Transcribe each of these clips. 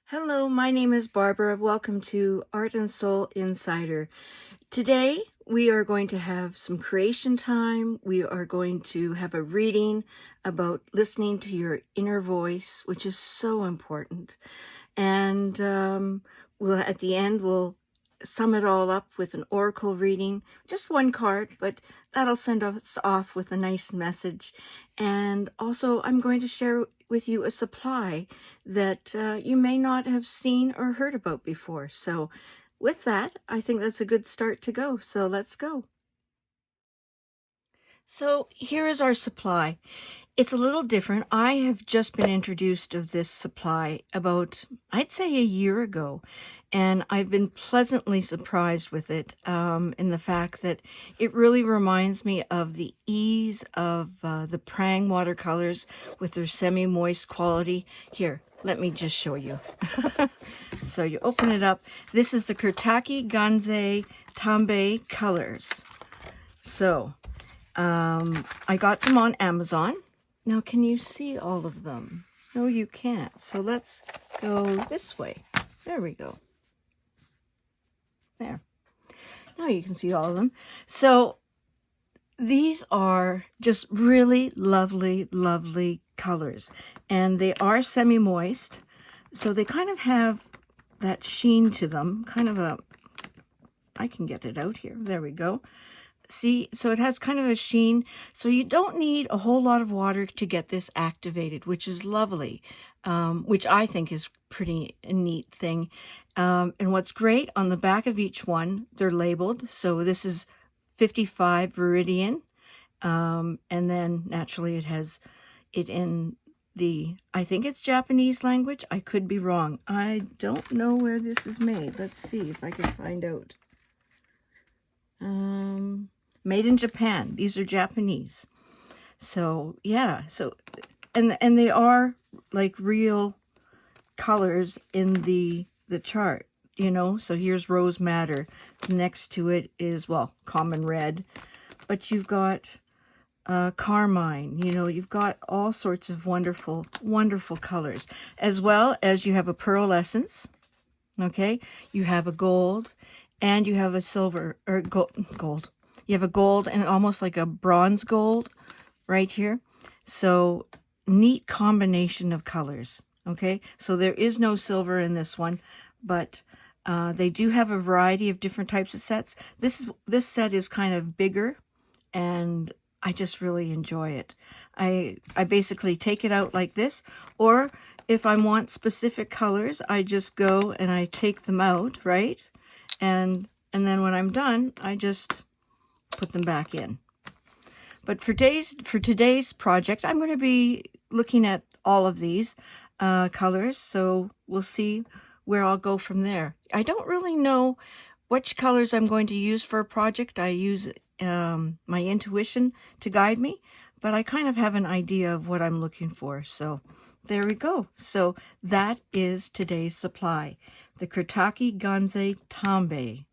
Hello, my name is Barbara. Welcome to Art and Soul Insider. Today we are going to have some creation time. We are going to have a reading about listening to your inner voice, which is so important. And at the end, we'll sum it all up with an oracle reading, just one card, but that'll send us off with a nice message. And also, I'm going to share with you a supply that you may not have seen or heard about before. So with that, I think that's a good start to go. So let's go. So here is our supply. It's a little different. I have just been introduced of this supply about, I'd say, a year ago, and I've been pleasantly surprised with it in the fact that it really reminds me of the ease of the Prang watercolors with their semi-moist quality. Here, let me just show you. So you open it up. This is the Kuretake Gansai Tambe colors. So I got them on Amazon. Now, can you see all of them? No, you can't. So let's go this way. There we go. There. Now you can see all of them. So these are just really lovely, lovely colors. And they are semi-moist. So they kind of have that sheen to them. Kind of a, I can get it out here. There we go. See, so it has kind of a sheen. So you don't need a whole lot of water to get this activated, which is lovely, which I think is pretty a neat thing. And what's great, on the back of each one, they're labeled. So this is 55 Viridian. And then naturally it has it in the, I think it's Japanese language. I could be wrong. I don't know where this is made. Let's see if I can find out. Made in Japan. These are Japanese. So yeah, so and they are like real colors in the chart, you know. So here's rose madder. Next to it is, well, common red, but you've got carmine, you know, you've got all sorts of wonderful, wonderful colors, as well as you have a pearlescence. Okay, you have a gold, and you have a silver or gold. You have a gold and almost like a bronze gold right here. So neat combination of colors. Okay, so there is no silver in this one, but they do have a variety of different types of sets. This set is kind of bigger, and I just really enjoy it. I basically take it out like this, or if I want specific colors, I just go and I take them out, right? And then when I'm done, I just put them back in. But for today's project, I'm going to be looking at all of these colors, so we'll see where I'll go from there. I don't really know which colors I'm going to use for a project. I use my intuition to guide me, but I kind of have an idea of what I'm looking for. So there we go. So that is today's supply, the Kuretake Gansai Tambe.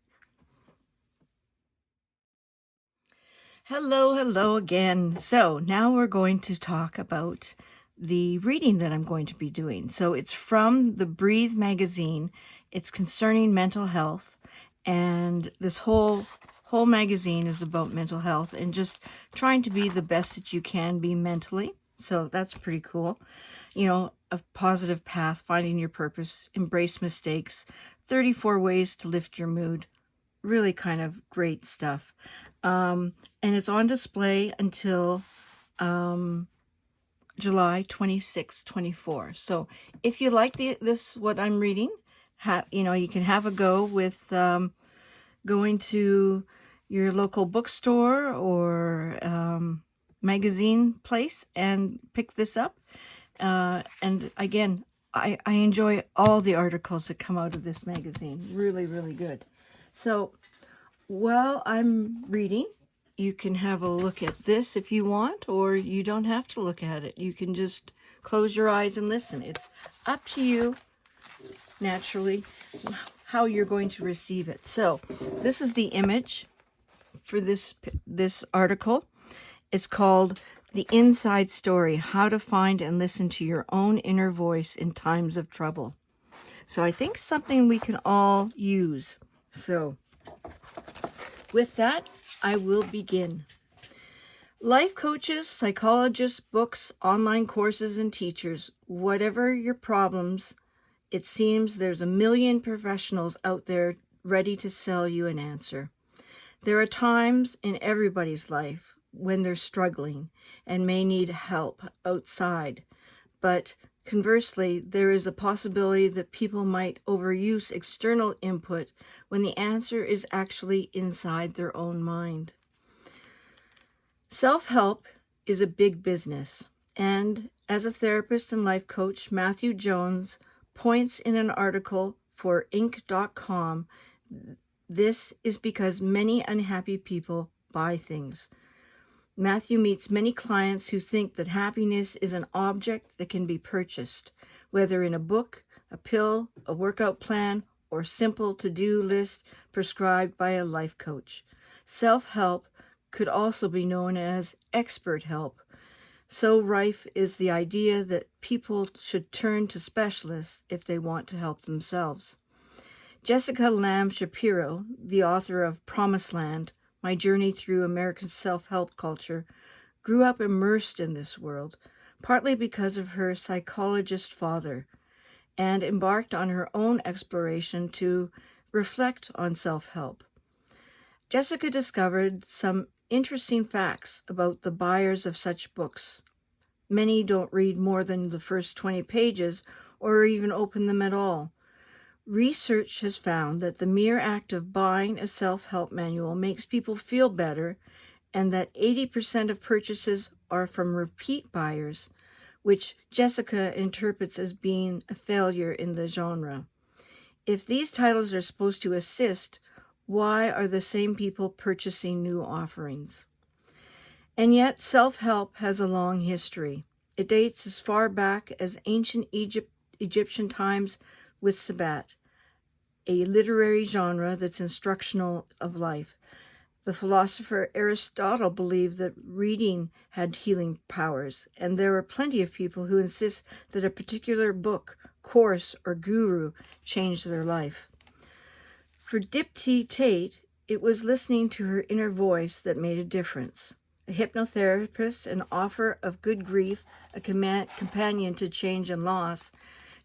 Hello again. So now we're going to talk about the reading that I'm going to be doing. So it's from the Breathe magazine. It's concerning mental health, and this whole magazine is about mental health and just trying to be the best that you can be mentally. So that's pretty cool. You know, a positive path, finding your purpose, embrace mistakes, 34 ways to lift your mood. Really kind of great stuff. And it's on display until July 26, 24. So if you like what I'm reading, you know, you can have a go with going to your local bookstore or magazine place and pick this up. And again, I enjoy all the articles that come out of this magazine. Really, really good. So while I'm reading, you can have a look at this if you want, or you don't have to look at it. You can just close your eyes and listen. It's up to you, naturally, how you're going to receive it. So this is the image for this article. It's called The Inside Story, How to Find and Listen to Your Own Inner Voice in Times of Trouble. So I think something we can all use. So with that, I will begin. Life coaches, psychologists, books, online courses, and teachers, whatever your problems, it seems there's a million professionals out there ready to sell you an answer. There are times in everybody's life when they're struggling and may need help outside, but conversely, there is a possibility that people might overuse external input when the answer is actually inside their own mind. Self-help is a big business, and as a therapist and life coach, Matthew Jones points in an article for Inc.com, this is because many unhappy people buy things. Matthew meets many clients who think that happiness is an object that can be purchased, whether in a book, a pill, a workout plan, or simple to-do list prescribed by a life coach. Self-help could also be known as expert help. So rife is the idea that people should turn to specialists if they want to help themselves. Jessica Lamb Shapiro, the author of Promised Land, My Journey Through American Self-Help Culture, grew up immersed in this world, partly because of her psychologist father, and embarked on her own exploration to reflect on self-help. Jessica discovered some interesting facts about the buyers of such books. Many don't read more than the first 20 pages or even open them at all. Research has found that the mere act of buying a self-help manual makes people feel better, and that 80% of purchases are from repeat buyers, which Jessica interprets as being a failure in the genre. If these titles are supposed to assist, why are the same people purchasing new offerings? And yet, self-help has a long history. It dates as far back as ancient Egyptian times with Sabbat, a literary genre that's instructional of life. The philosopher Aristotle believed that reading had healing powers, and there are plenty of people who insist that a particular book, course, or guru changed their life. For Dipti Tate, it was listening to her inner voice that made a difference. A hypnotherapist, an offer of good grief, a companion to change and loss,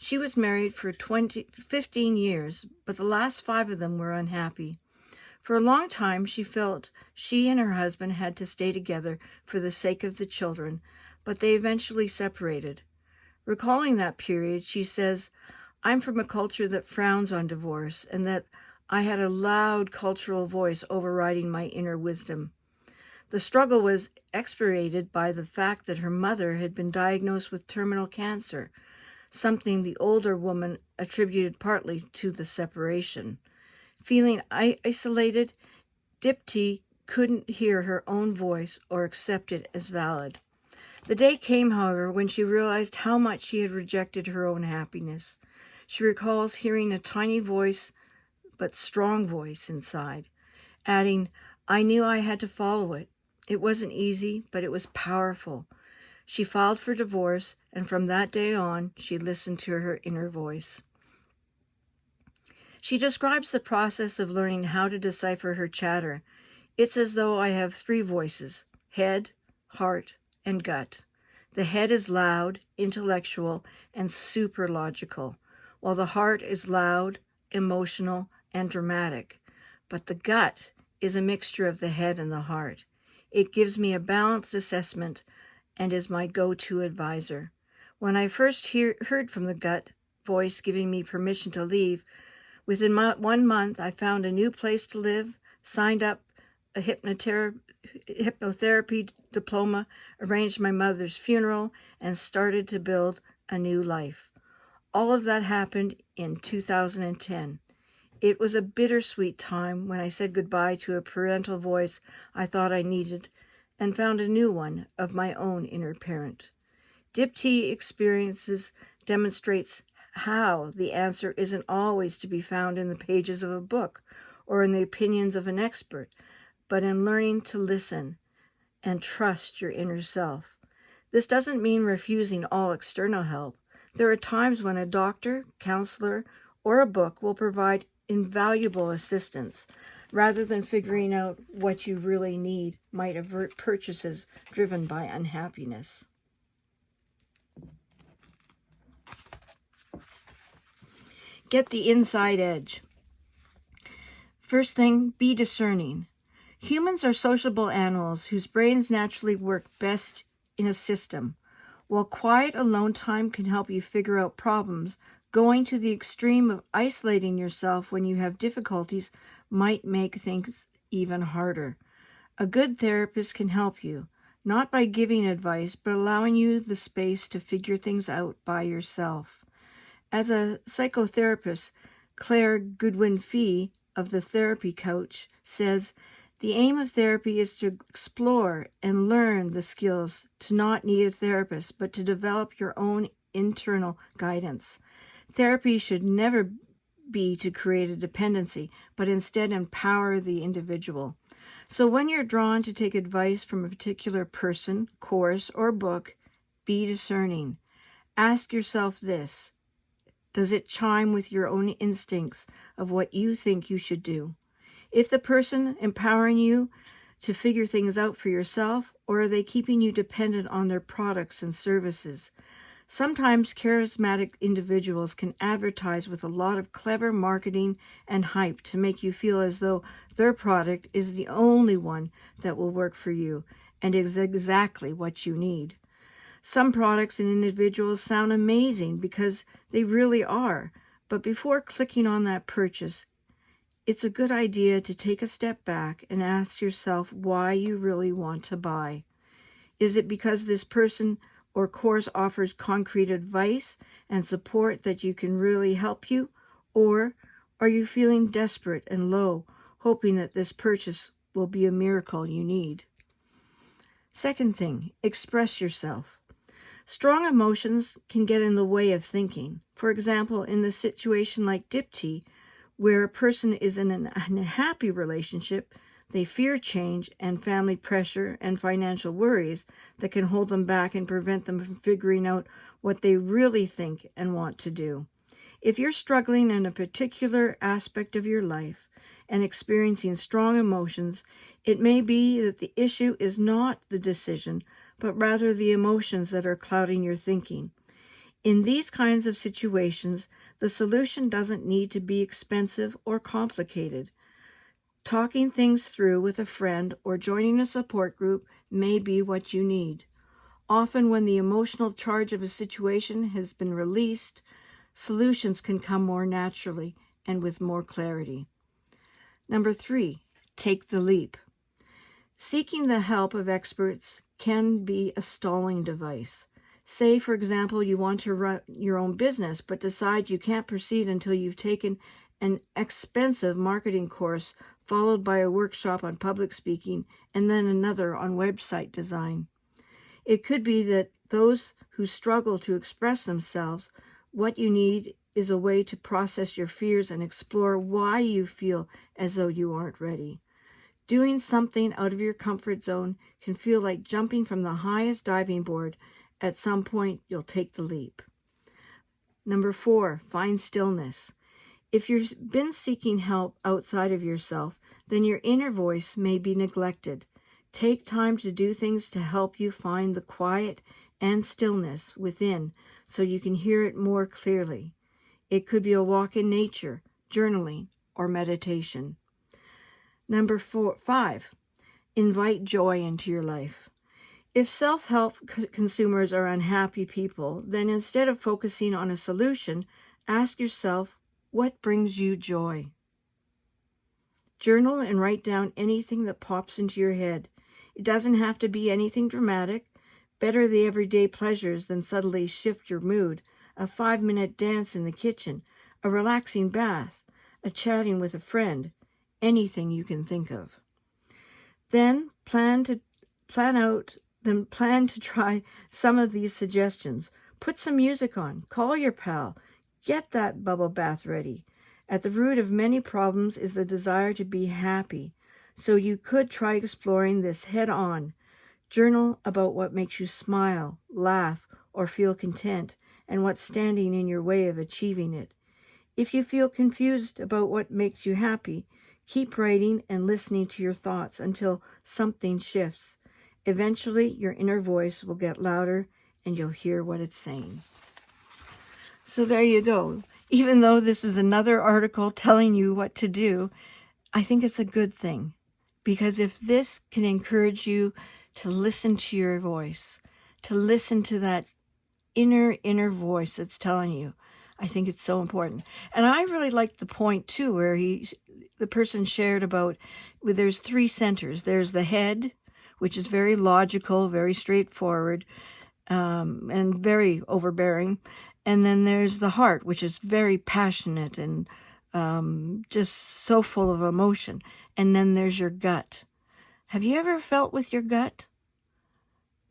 she was married for 15 years, but the last 5 of them were unhappy. For a long time, she felt she and her husband had to stay together for the sake of the children, but they eventually separated. Recalling that period, she says, "I'm from a culture that frowns on divorce, and that I had a loud cultural voice overriding my inner wisdom." The struggle was exacerbated by the fact that her mother had been diagnosed with terminal cancer, something the older woman attributed partly to the separation. Feeling isolated, Dipti couldn't hear her own voice or accept it as valid. The day came, however, when she realized how much she had rejected her own happiness. She recalls hearing a tiny voice, but strong voice inside, adding, "I knew I had to follow it. It wasn't easy, but it was powerful." She filed for divorce, and from that day on, she listened to her inner voice. She describes the process of learning how to decipher her chatter. "It's as though I have 3 voices, head, heart, and gut. The head is loud, intellectual, and super logical, while the heart is loud, emotional, and dramatic. But the gut is a mixture of the head and the heart. It gives me a balanced assessment and is my go-to advisor. When I first heard from the gut voice giving me permission to leave, within 1 month I found a new place to live, signed up a hypnotherapy diploma, arranged my mother's funeral, and started to build a new life. All of that happened in 2010. It was a bittersweet time when I said goodbye to a parental voice I thought I needed and found a new one of my own inner parent." Dipti experiences demonstrates how the answer isn't always to be found in the pages of a book or in the opinions of an expert, but in learning to listen and trust your inner self. This doesn't mean refusing all external help. There are times when a doctor, counselor, or a book will provide invaluable assistance. Rather than figuring out what you really need might avert purchases driven by unhappiness. Get the inside edge. First thing, be discerning. Humans are sociable animals whose brains naturally work best in a system. While quiet alone time can help you figure out problems, going to the extreme of isolating yourself when you have difficulties might make things even harder. A good therapist can help you, not by giving advice, but allowing you the space to figure things out by yourself. As a psychotherapist, Claire Goodwin-Fee of the Therapy Couch says, the aim of therapy is to explore and learn the skills to not need a therapist, but to develop your own internal guidance. Therapy should never be to create a dependency, but instead empower the individual. So when you're drawn to take advice from a particular person, course, or book, be discerning. Ask yourself this: does it chime with your own instincts of what you think you should do? If the person empowering you to figure things out for yourself, or are they keeping you dependent on their products and services? Sometimes charismatic individuals can advertise with a lot of clever marketing and hype to make you feel as though their product is the only one that will work for you and is exactly what you need. Some products and individuals sound amazing because they really are, but before clicking on that purchase, it's a good idea to take a step back and ask yourself why you really want to buy. Is it because this person or course offers concrete advice and support that you can really help you? Or are you feeling desperate and low, hoping that this purchase will be a miracle you need? Second thing, express yourself. Strong emotions can get in the way of thinking. For example, in the situation like Dipti, where a person is in an unhappy relationship, they fear change and family pressure and financial worries that can hold them back and prevent them from figuring out what they really think and want to do. If you're struggling in a particular aspect of your life and experiencing strong emotions, it may be that the issue is not the decision, but rather the emotions that are clouding your thinking. In these kinds of situations, the solution doesn't need to be expensive or complicated. Talking things through with a friend or joining a support group may be what you need. Often when the emotional charge of a situation has been released, solutions can come more naturally and with more clarity. Number 3, take the leap. Seeking the help of experts can be a stalling device. Say, for example, you want to run your own business, but decide you can't proceed until you've taken an expensive marketing course, followed by a workshop on public speaking, and then another on website design. It could be that those who struggle to express themselves, what you need is a way to process your fears and explore why you feel as though you aren't ready. Doing something out of your comfort zone can feel like jumping from the highest diving board. At some point, you'll take the leap. Number 4, find stillness. If you've been seeking help outside of yourself, then your inner voice may be neglected. Take time to do things to help you find the quiet and stillness within so you can hear it more clearly. It could be a walk in nature, journaling, or meditation. Number 5, invite joy into your life. If self-help consumers are unhappy people, then instead of focusing on a solution, ask yourself, what brings you joy? Journal and write down anything that pops into your head. It doesn't have to be anything dramatic. Better the everyday pleasures than suddenly shift your mood. A 5-minute dance in the kitchen, a relaxing bath, a chatting with a friend, anything you can think of. Then plan to try some of these suggestions. Put some music on, call your pal, get that bubble bath ready. At the root of many problems is the desire to be happy, so you could try exploring this head on. Journal about what makes you smile, laugh, or feel content, and what's standing in your way of achieving it. If you feel confused about what makes you happy, keep writing and listening to your thoughts until something shifts. Eventually, your inner voice will get louder and you'll hear what it's saying. So there you go. Even though this is another article telling you what to do, I think it's a good thing. Because if this can encourage you to listen to your voice, to listen to that inner voice that's telling you, I think it's so important. And I really liked the point too, where the person shared about, well, there's 3 centers. There's the head, which is very logical, very straightforward, and very overbearing. And then there's the heart, which is very passionate and just so full of emotion. And then there's your gut. Have you ever felt with your gut?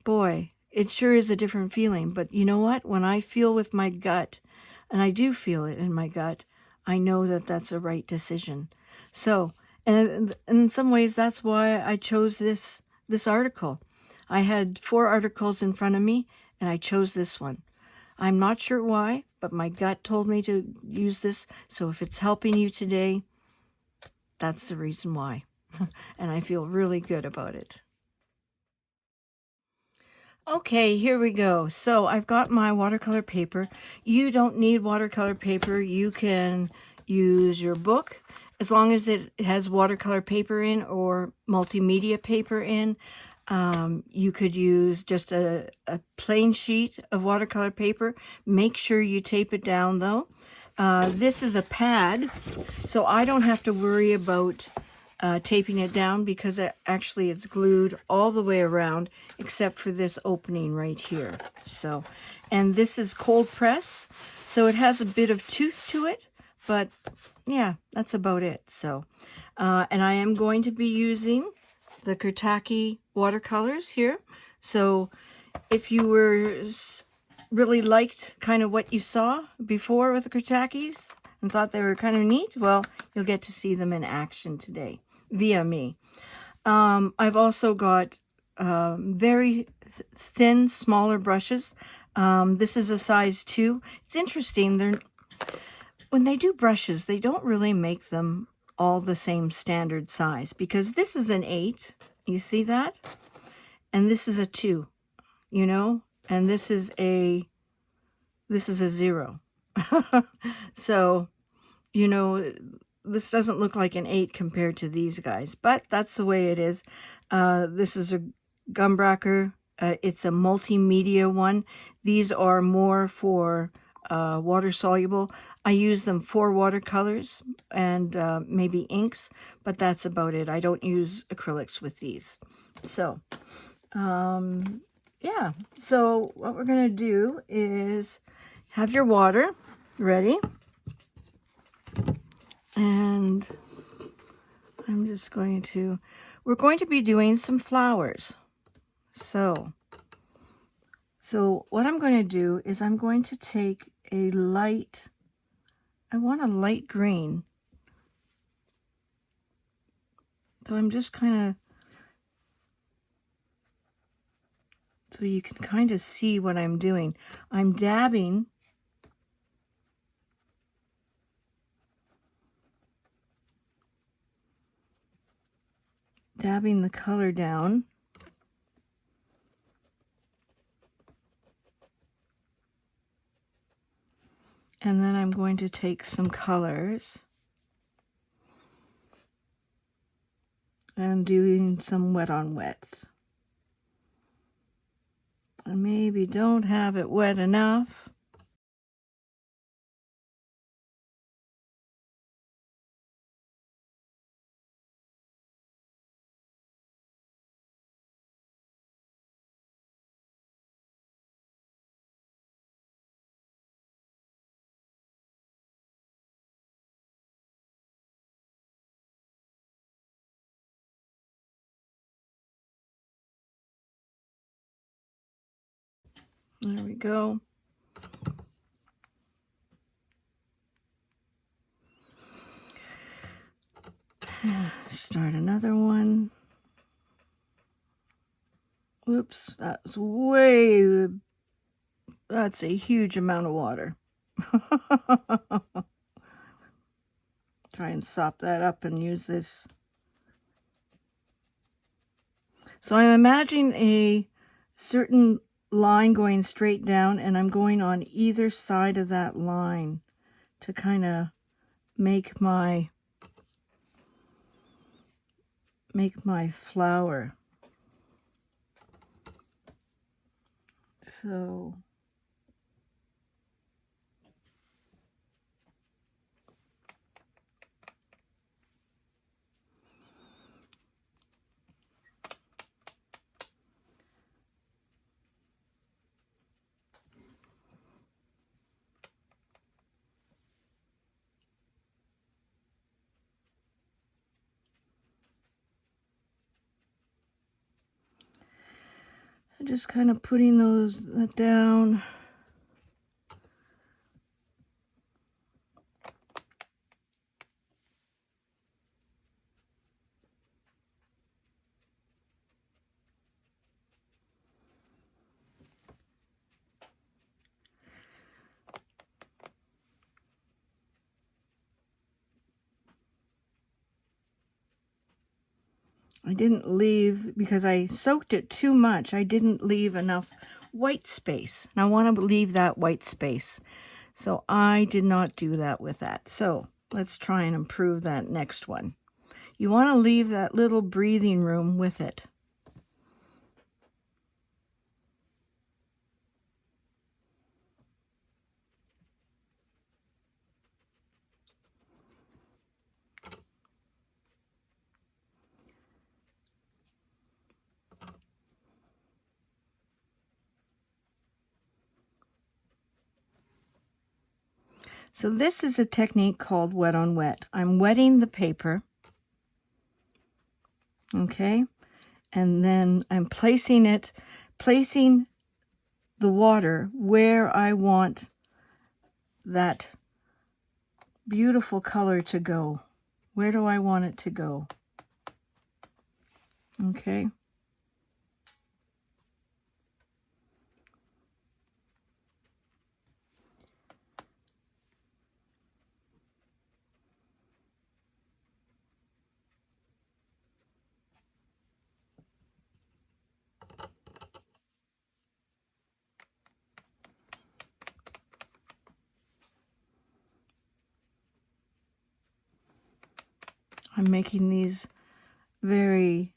Boy, it sure is a different feeling. But you know what? When I feel with my gut, and I do feel it in my gut, I know that that's a right decision. So, and in some ways, that's why I chose this article. I had 4 articles in front of me, and I chose this one. I'm not sure why, but my gut told me to use this. So if it's helping you today, that's the reason why. And I feel really good about it. Okay, here we go. So I've got my watercolor paper. You don't need watercolor paper. You can use your book as long as it has watercolor paper in or multimedia paper in. You could use just a plain sheet of watercolor paper. Make sure you tape it down though. This is a pad, so I don't have to worry about taping it down because actually it's glued all the way around except for this opening right here. So, and this is cold press, so it has a bit of tooth to it, but yeah, that's about it. So, and I am going to be using the Kuretake watercolors here. So if you were really liked kind of what you saw before with the Kuretakes and thought they were kind of neat, well, you'll get to see them in action today via me. I've also got very thin, smaller brushes. This is a size 2. It's interesting. When they do brushes, they don't really make them all the same standard size because this is an 8. You see that? And this is a 2, you know? And this is a 0. So, you know, this doesn't look like an 8 compared to these guys, but that's the way it is. This is a gumbracker. It's a multimedia one. These are more for water soluble. I use them for watercolors and maybe inks, but that's about it. I don't use acrylics with these. So, yeah. So what we're going to do is have your water ready. And I'm just going to, we're going to be doing some flowers. So what I'm going to do is I'm going to take a light, I want a light green. So I'm just kind of, so you can kind of see what I'm doing. I'm dabbing the color down. And then I'm going to take some colors and doing some wet on wets. I maybe don't have it wet enough. There we go. Start another one. Whoops, that's a huge amount of water. Try and sop that up and use this. So I'm imagining a certain line going straight down, and I'm going on either side of that line to kind of make my flower. So just kind of putting that down. I didn't leave, because I soaked it too much, I didn't leave enough white space. And I want to leave that white space. So I did not do that with that. So let's try and improve that next one. You want to leave that little breathing room with it. So this is a technique called wet on wet. I'm wetting the paper, okay? And then I'm placing the water where I want that beautiful color to go. Where do I want it to go? Okay. I'm making these very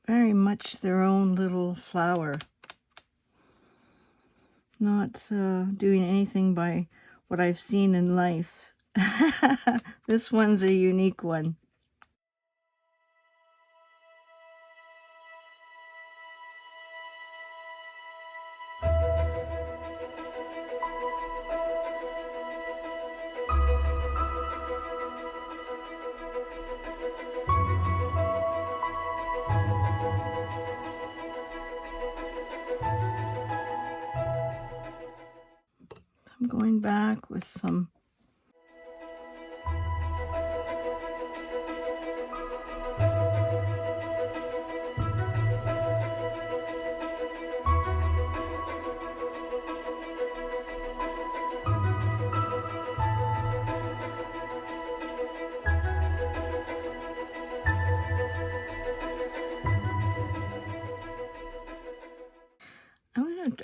much their own little flower. Not doing anything by what I've seen in life. This one's a unique one. I'm going back with some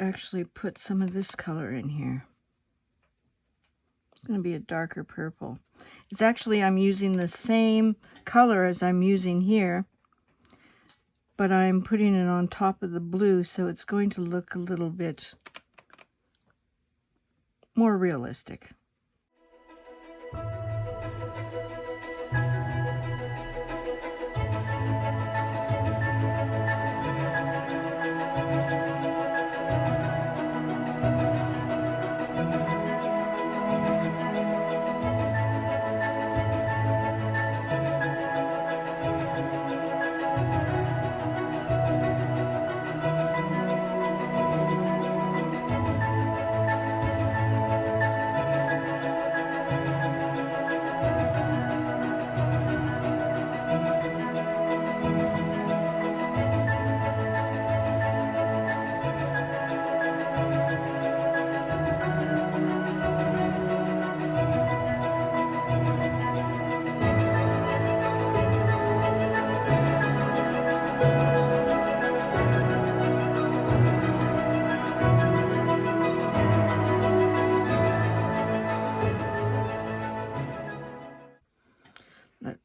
actually put some of this color in here. It's going to be a darker purple. It's actually, I'm using the same color as I'm using here, but I'm putting it on top of the blue, so it's going to look a little bit more realistic.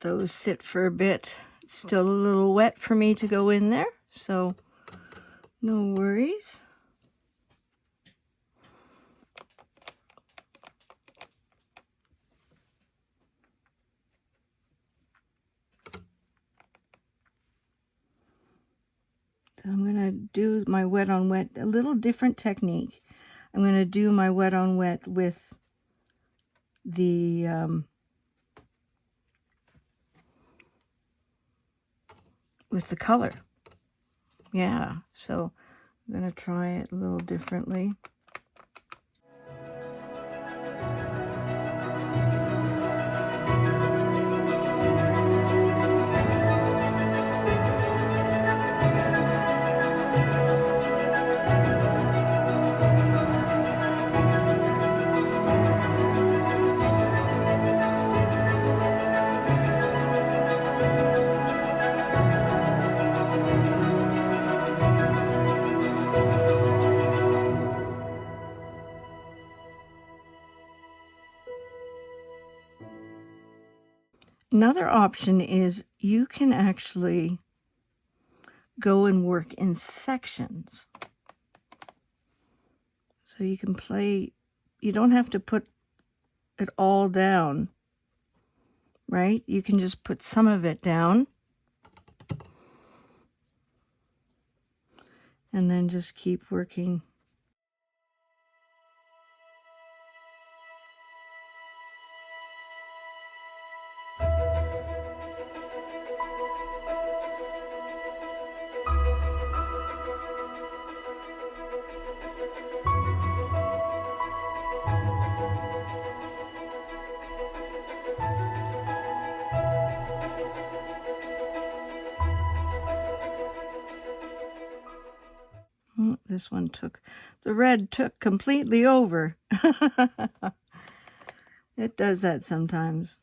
those sit for a bit. It's still a little wet for me to go in there, so no worries. So I'm going to do my wet on wet, a little different technique. I'm going to do my wet on wet with the color. Yeah, so I'm going to try it a little differently. Another option is you can actually go and work in sections. So you can play, you don't have to put it all down, right? You can just put some of it down and then just keep working. This one the red took completely over. It does that sometimes.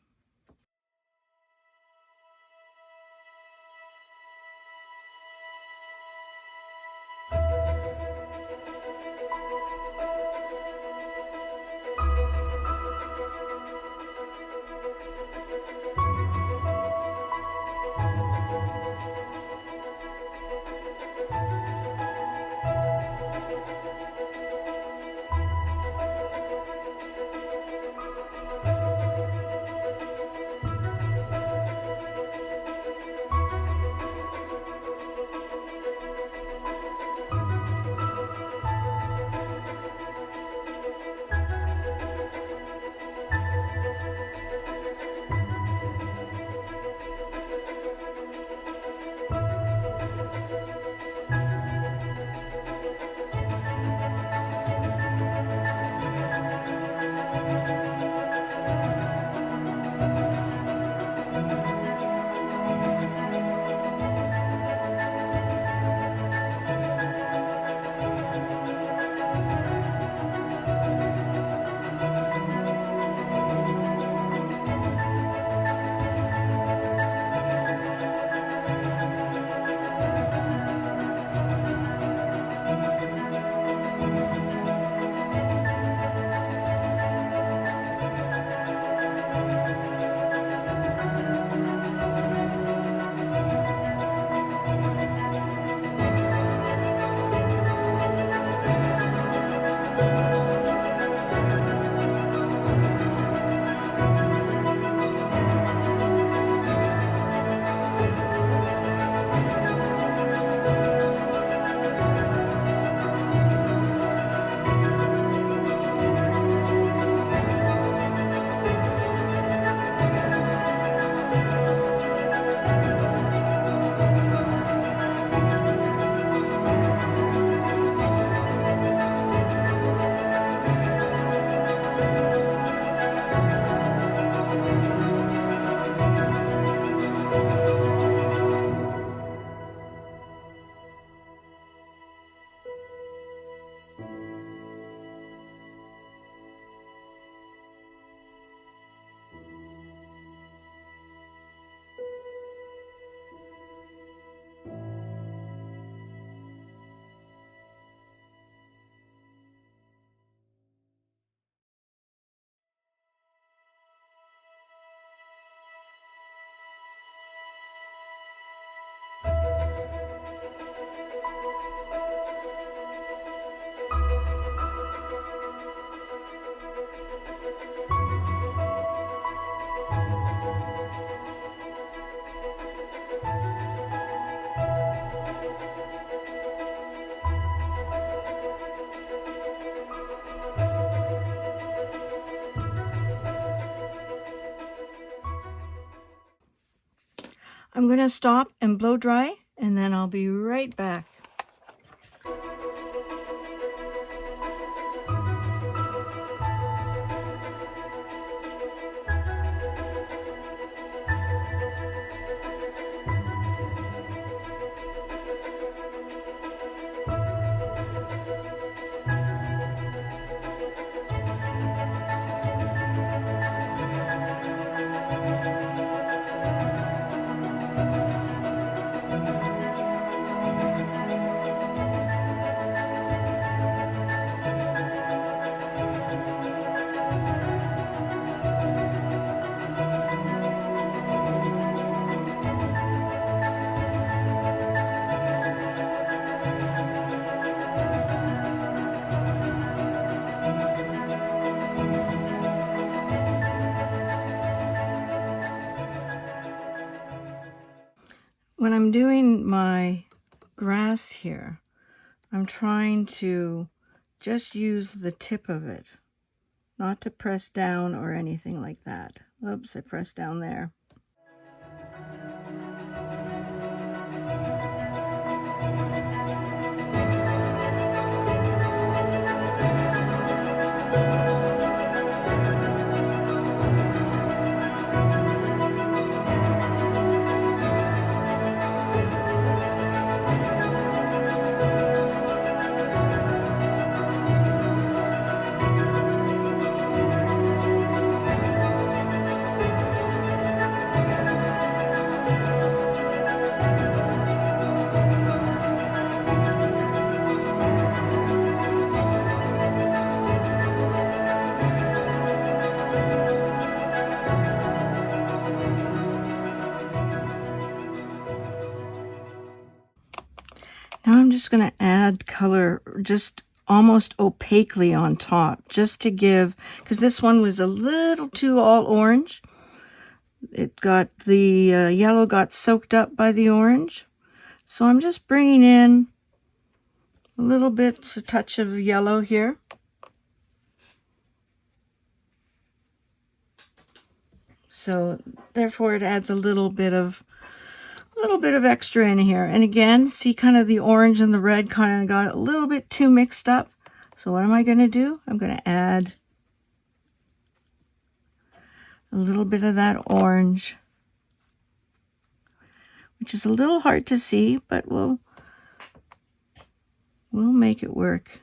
going to stop and blow dry, and then I'll be right back. When I'm doing my grass here, I'm trying to just use the tip of it, not to press down or anything like that. Oops, I pressed down there. Now I'm just going to add color just almost opaquely on top, just to give, because this one was a little too all orange. It got, the yellow got soaked up by the orange. So I'm just bringing in a little bit, a touch of yellow here. So therefore it adds a little bit of extra in here. And again, see kind of the orange and the red kind of got a little bit too mixed up. So what am I going to do? I'm going to add a little bit of that orange, which is a little hard to see, but we'll make it work.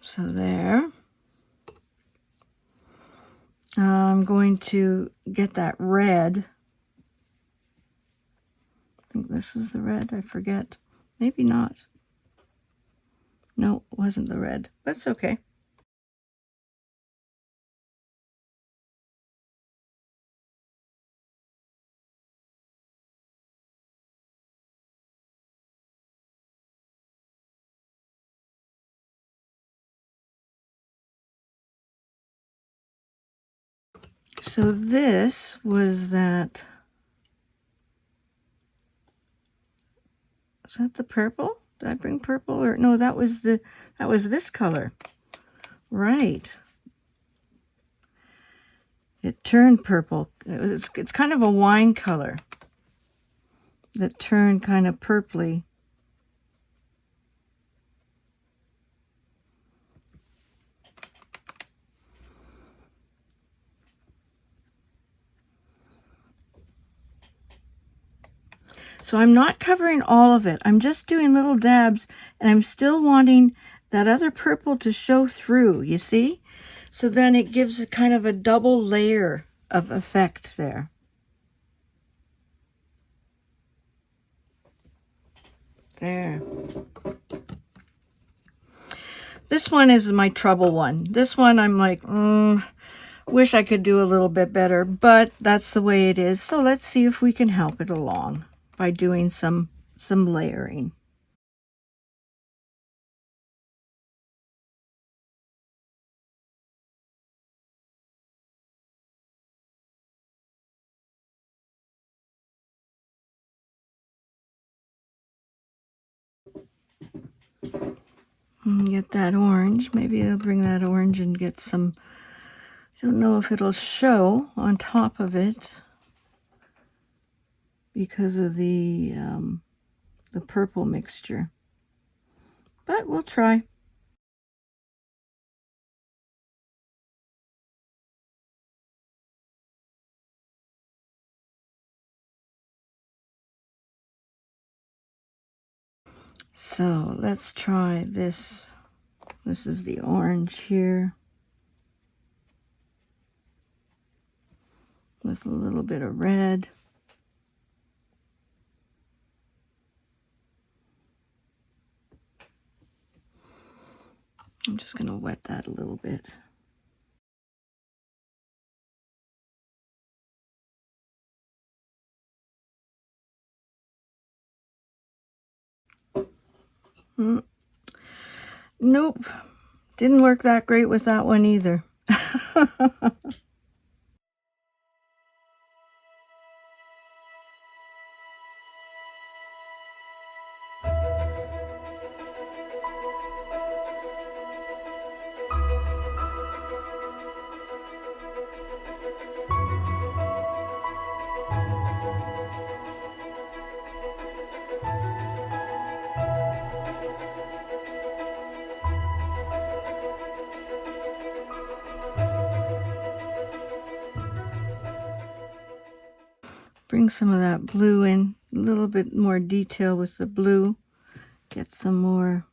So there. I'm going to get that red. I think this is the red. I forget. Maybe not. No, it wasn't the red. That's okay. So this was that. Was that the purple? Did I bring purple? Or no, that was this color. Right. It turned purple. It's kind of a wine color that turned kind of purpley. So I'm not covering all of it. I'm just doing little dabs, and I'm still wanting that other purple to show through, you see? So then it gives a kind of a double layer of effect there. There. This one is my trouble one. This one I'm like, wish I could do a little bit better, but that's the way it is. So let's see if we can help it along by doing some layering. Get that orange. Maybe they'll bring that orange and get some, I don't know if it'll show on top of it because of the purple mixture. But we'll try. So let's try this. This is the orange here with a little bit of red. I'm just going to wet that a little bit. Nope, didn't work that great with that one either. Bring some of that blue in, a little bit more detail with the blue. Get some more.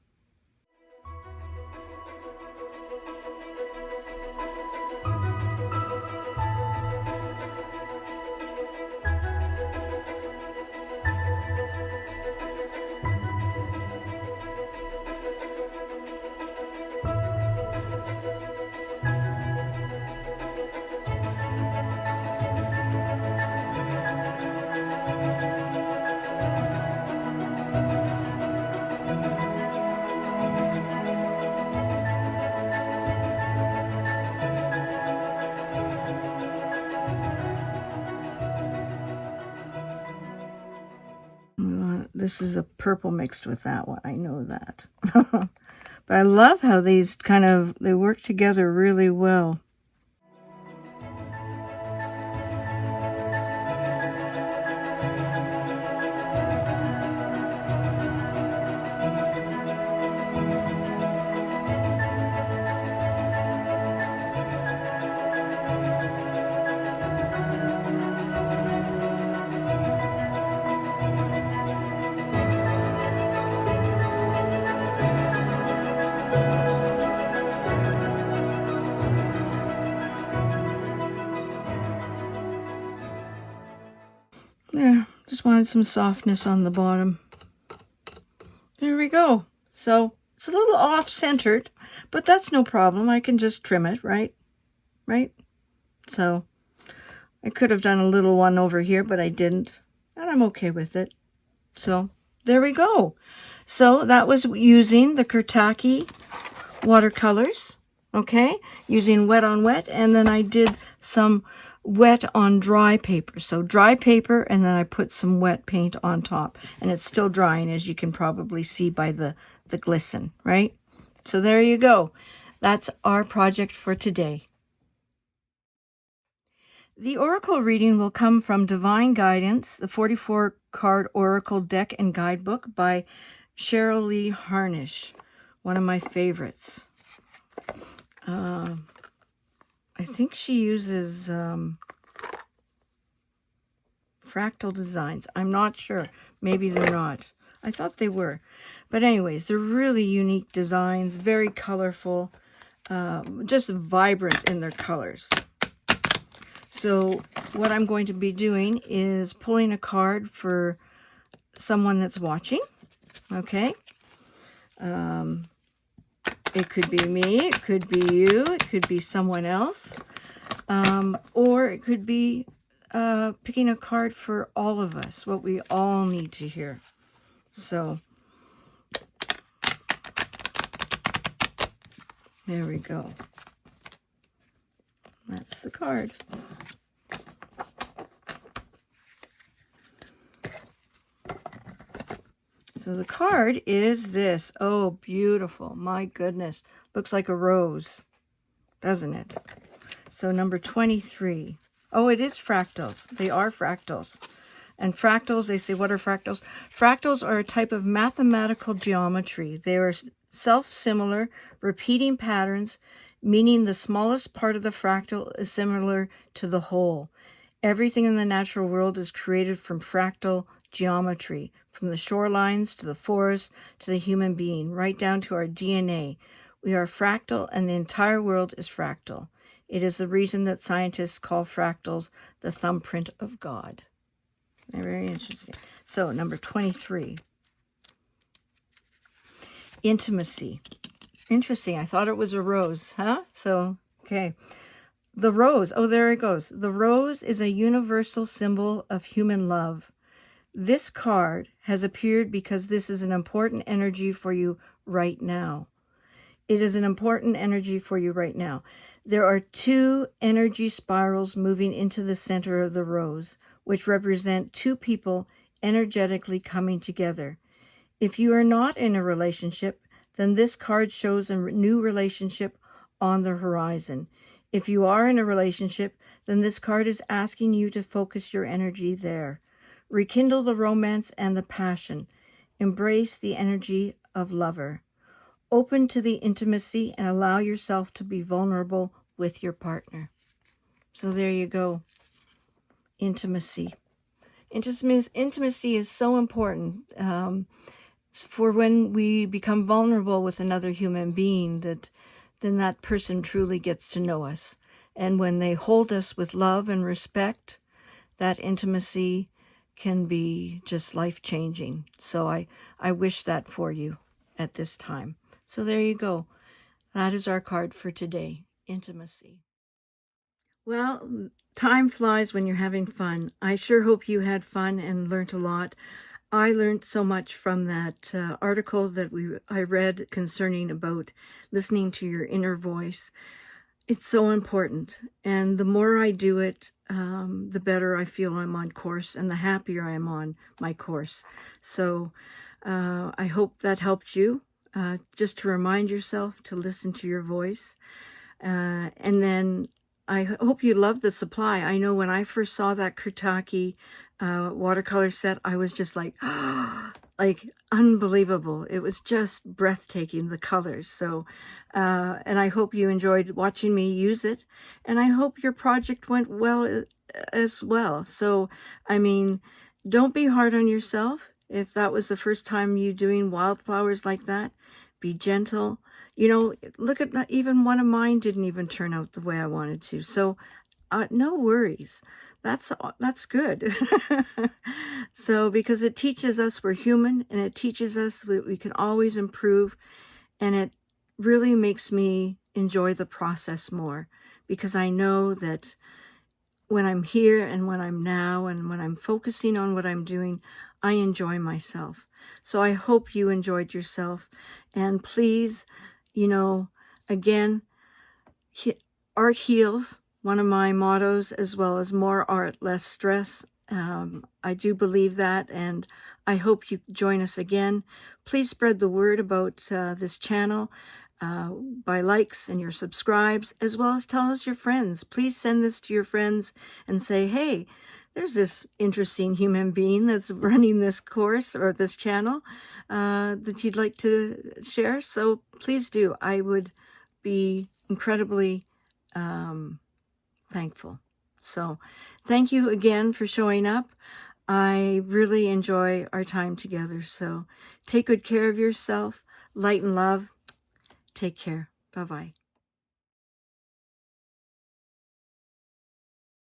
This is a purple mixed with that one. I know that. But I love how these they work together really well. There, just wanted some softness on the bottom. There we go. So it's a little off-centered, but that's no problem. I can just trim it, right? Right? So I could have done a little one over here, but I didn't, and I'm okay with it. So there we go. So that was using the Kuretake watercolors, okay? Using wet on wet, and then I did some wet on dry paper. So dry paper, and then I put some wet paint on top, and it's still drying, as you can probably see by the glisten, right? So there you go. That's our project for today. The oracle reading will come from Divine Guidance, the 44-card oracle deck and guidebook by Cheryl Lee Harnish, one of my favorites. I think she uses fractal designs. I'm not sure. Maybe they're not. I thought they were. But anyways, they're really unique designs, very colorful, just vibrant in their colors. So what I'm going to be doing is pulling a card for someone that's watching, okay? It could be me, it could be you, it could be someone else, or it could be picking a card for all of us, what we all need to hear. So there we go. That's the card. So the card is this. Oh, beautiful. My goodness. Looks like a rose, doesn't it? So number 23. Oh, it is fractals. They are fractals. And fractals, they say, what are fractals? Fractals are a type of mathematical geometry. They are self-similar, repeating patterns, meaning the smallest part of the fractal is similar to the whole. Everything in the natural world is created from fractal geometry, from the shorelines to the forest to the human being, right down to our DNA. We are fractal, and the entire world is fractal. It is the reason that scientists call fractals the thumbprint of God. Very interesting. So, number 23. Intimacy. Interesting. I thought it was a rose, huh? So, okay. The rose. Oh, there it goes. The rose is a universal symbol of human love. This card has appeared because this is an important energy for you right now. It is an important energy for you right now. There are two energy spirals moving into the center of the rose, which represent two people energetically coming together. If you are not in a relationship, then this card shows a new relationship on the horizon. If you are in a relationship, then this card is asking you to focus your energy there. Rekindle the romance and the passion. Embrace the energy of lover. Open to the intimacy and allow yourself to be vulnerable with your partner. So there you go. Intimacy. Intimacy is so important for when we become vulnerable with another human being, then that person truly gets to know us. And when they hold us with love and respect, that intimacy can be just life-changing. So I wish that for you at this time. So there you go. That is our card for today, intimacy. Well, time flies when you're having fun. I sure hope you had fun and learned a lot. I learned so much from that article that I read concerning about listening to your inner voice. It's so important. And the more I do it, the better I feel I'm on course and the happier I am on my course. So I hope that helped you. Just to remind yourself to listen to your voice. And then I hope you love the supply. I know when I first saw that Kuretake watercolor set, I was just like, like unbelievable. It was just breathtaking, the colors. So, and I hope you enjoyed watching me use it. And I hope your project went well as well. So, I mean, don't be hard on yourself. If that was the first time you doing wildflowers like that, be gentle. You know, look at even one of mine didn't even turn out the way I wanted to. So no worries. That's good. So because it teaches us we're human, and it teaches us we can always improve, and it really makes me enjoy the process more, because I know that when I'm here and when I'm now and when I'm focusing on what I'm doing, I enjoy myself. So I hope you enjoyed yourself. And please, you know, again, art heals, one of my mottos, as well as more art, less stress. I do believe that, and I hope you join us again. Please spread the word about this channel by likes and your subscribes, as well as tell us your friends. Please send this to your friends and say, hey, there's this interesting human being that's running this course or this channel that you'd like to share. So please do. I would be incredibly thankful. So thank you again for showing up. I really enjoy our time together. So take good care of yourself. Light and love. Take care. Bye-bye.